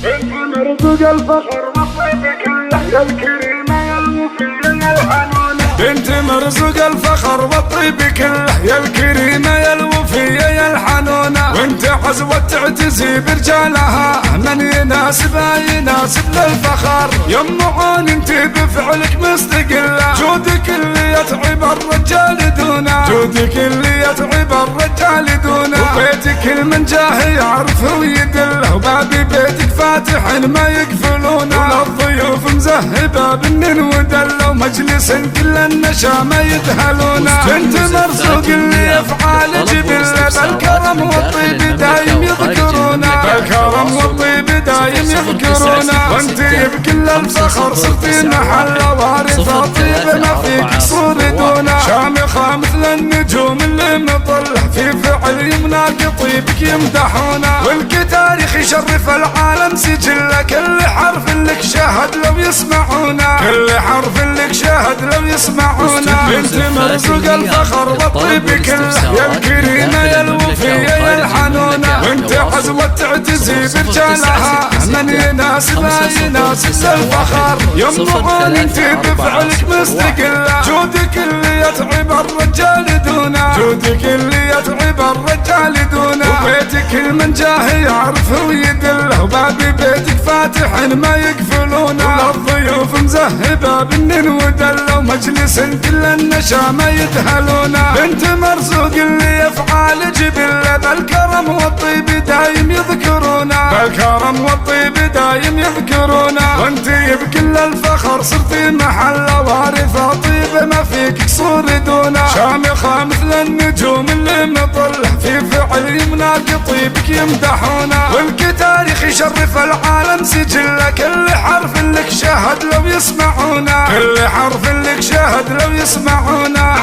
انت مرزوق الفخر وطيبك اللحية الكريمة يا الوفية يا الحنونة. انت مرزوق الفخر والطيب كله يا الكريمة يا الوفية يا الحنونة. وانت حزوة تعتزي برجالها من يناسبها يناسب للفخر. يا ام عون انت بفعلك مستقلة، جودك اللي يتعب الرجال دونه، جودك اللي يتعب الرجال دونه. وبيتك المنجاه يعرفه ويدله، وباب بيتك فاتح ما يقفلونه. وللضيوف مزهبة بالنن ودله، ومجلس كل النشامة يدهلونه. انت مرزوق اللي افعال جبله، بالكرم والطيب دايم يذكرونه، بالكرم والطيب دايم يذكرونه. وانت بكل الفخر صرتي محل وارثة طيب ما فيك صور دونه. شامخة مثل النجوم اللي مطلع، في فعل يمناك طيبك يمدحونه. والكتاريخ يشرف العالم سجله، كل حرف لك شاهد لو يسمعونه، كل حرف لك شاهد لو يسمعونه. بنت مرزوق الفخر والطيب كله يا الكريمة يا الوفية يا الحنونة. وانت حزوة تعتزي برجالها من يناسبها يناسب الفخر. يا ام عون انت بفعلك مستقلة، جودك اللي يتعب الرجال دونه، جودك اللي يتعب الرجال دونه. وبيتك المنجاه يعرفه ويدله، وباب بيتك فاتح ما يقفلونه. وللضيوف مزهبة بالنن ودله، ومجلس كل النشامة يدهلونه. بنت مرزوق اللي افعال جبله، بالكرم والطيب دايم يذكرونه، بالكرم والطيب دايم يذكرونه. وانت بكل الفخر صرتي محل وارثة طيب ما فيك قصور دونه. شامخة مثل النجوم اللي مطلع، في فعل يمناك طيبك يمدحونه. والكتاريخ يشرف العالم سجله، كل حرف لك شاهد لو يسمعونه، كل حرف لك شاهد لو يسمعونه.